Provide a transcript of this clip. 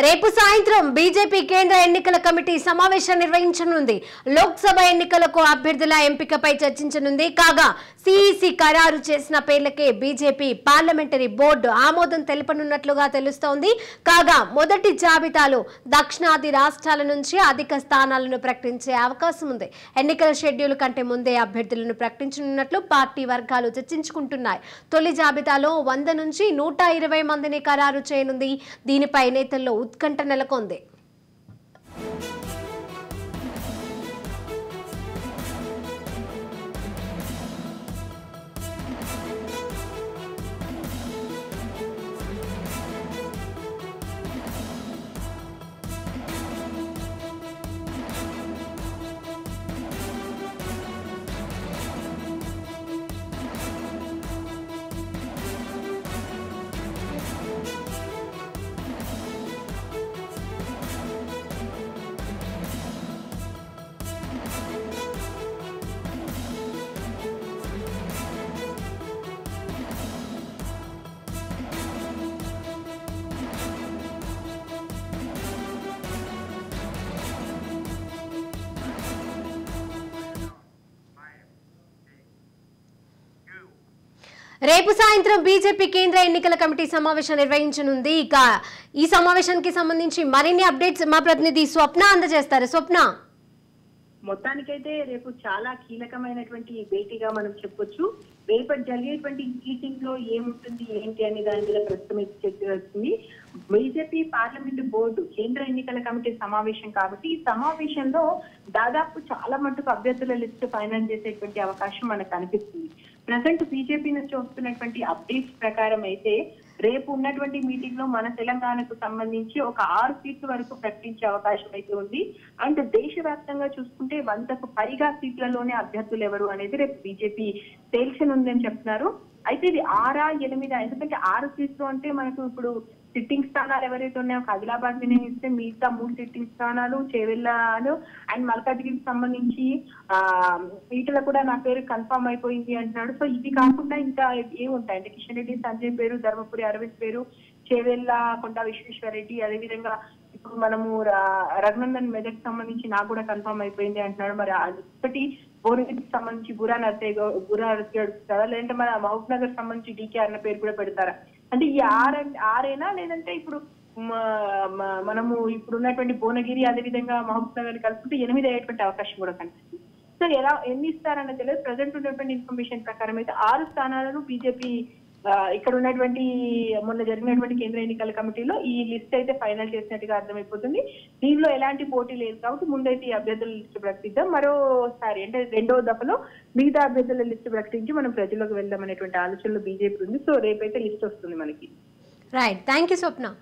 రేపు సాయంత్రం బీజేపీ కేంద్ర ఎన్నికల కమిటీ సమావేశం నిర్వహించనుంది. లోక్సభ ఎన్నికలకు అభ్యర్థుల ఎంపికపై చర్చించనుంది. కాగా సిఈసి ఖరారు చేసిన పేర్లకే బీజేపీ పార్లమెంటరీ బోర్డు ఆమోదం తెలుపనున్నట్లుగా తెలుస్తోంది. కాగా మొదటి జాబితాలో దక్షిణాది రాష్ట్రాల నుంచి అధిక స్థానాలను ప్రకటించే అవకాశం ఉంది. ఎన్నికల షెడ్యూల్ కంటే ముందే అభ్యర్థులను ప్రకటించనున్నట్లు పార్టీ వర్గాలు చర్చించుకుంటున్నాయి. తొలి జాబితాలో 100 నుంచి 120 మందిని ఖరారు చేయనుంది. దీనిపై నేతల్లో ఉత్కంఠ నెలకొంది. రేపు సాయంత్రం బీజేపీ కేంద్ర ఎన్నికల కమిటీ సమావేశం నిర్వహించనుంది. ఇక ఈ సమావేశానికి సంబంధించి మరిన్ని అప్డేట్స్ మా ప్రతినిధి స్వప్న అందజేస్తారు. స్వప్న, మొత్తానికైతే రేపు చాలా కీలకమైనటువంటి భేటీగా మనం చెప్పొచ్చు. రేపటి జరిగేటువంటి మీటింగ్ లో ఏముంటుంది ఏంటి అనే దాని మీద ప్రస్తుతం చర్చ వచ్చింది. బీజేపీ పార్లమెంటు బోర్డు కేంద్ర ఎన్నికల కమిటీ సమావేశం కాబట్టి ఈ సమావేశంలో దాదాపు చాలా మటుకు అభ్యర్థుల లిస్టు ఫైనల్ చేసేటువంటి అవకాశం మనకు కనిపిస్తుంది. ప్రజెంట్ బీజేపీ నుంచి వస్తున్నటువంటి అప్డేట్స్ ప్రకారం అయితే రేపు ఉన్నటువంటి మీటింగ్ లో మన తెలంగాణకు సంబంధించి ఒక 6 సీట్ల వరకు ప్రకటించే అవకాశం అయితే ఉంది. అండ్ దేశవ్యాప్తంగా చూసుకుంటే 100కు పైగా సీట్లలోనే అభ్యర్థులు ఎవరు అనేది రేపు బీజేపీ తేల్చనుందని చెప్తున్నారు. అయితే ఇది 6, 8 ఎందుకంటే 6 సీట్లు అంటే మనకు ఇప్పుడు సిట్టింగ్ స్థానాలు ఎవరైతే ఉన్నాయో ఆదిలాబాద్ వినియోగిస్తే మిగతా 3 సిట్టింగ్ స్థానాలు చేవెళ్ళాలు అండ్ మల్కాజ్గిరికి సంబంధించి వీటిలో కూడా నా పేరు కన్ఫర్మ్ అయిపోయింది అంటున్నాడు. సో ఇవి కాకుండా ఇంకా ఏముంటాయి అంటే కిషన్ రెడ్డి సంజయ్ పేరు, ధర్మపురి అరవింద్ పేరు, చేవెళ్ళ కొండా విశ్వేశ్వర రెడ్డి, అదేవిధంగా ఇప్పుడు మనము రఘునందన్ మెదక్ సంబంధించి నాకు కూడా కన్ఫర్మ్ అయిపోయింది అంటున్నాడు. మరి ఒకటి భువనగిరికి సంబంధించి బురా నర్సేస్తారా, లేదంటే మన మహబూబ్ నగర్ సంబంధించి డీకే అన్న పేరు కూడా పెడతారా? అంటే ఈ ఆరేనా లేదంటే ఇప్పుడు మనము ఇప్పుడు ఉన్నటువంటి భువనగిరి అదేవిధంగా మహబూబ్ నగర్ కలుపుకుంటే 8 అయ్యేటువంటి అవకాశం కూడా కనిపిస్తుంది. సో ఎన్ని ఇస్తారన్నది తెలియదు. ప్రజెంట్ ఉన్నటువంటి ఇన్ఫర్మేషన్ ప్రకారం అయితే 6 స్థానాలను బీజేపీ ఇక్కడ ఉన్నటువంటి మొన్న జరిగినటువంటి కేంద్ర ఎన్నికల కమిటీలో ఈ లిస్ట్ అయితే ఫైనల్ చేసినట్టుగా అర్థమైపోతుంది. దీనిలో ఎలాంటి పోటీ లేదు కాబట్టి ముందైతే ఈ అభ్యర్థుల లిస్టు ప్రకటిద్దాం. మరోసారి అంటే 2వ దఫలో మిగతా అభ్యర్థుల లిస్టు ప్రకటించి మనం ప్రజల్లోకి వెళ్దాం అనేటువంటి ఆలోచనలో బీజేపీ ఉంది. సో రేపైతే లిస్ట్ వస్తుంది మనకి. Right, thank you Swapna.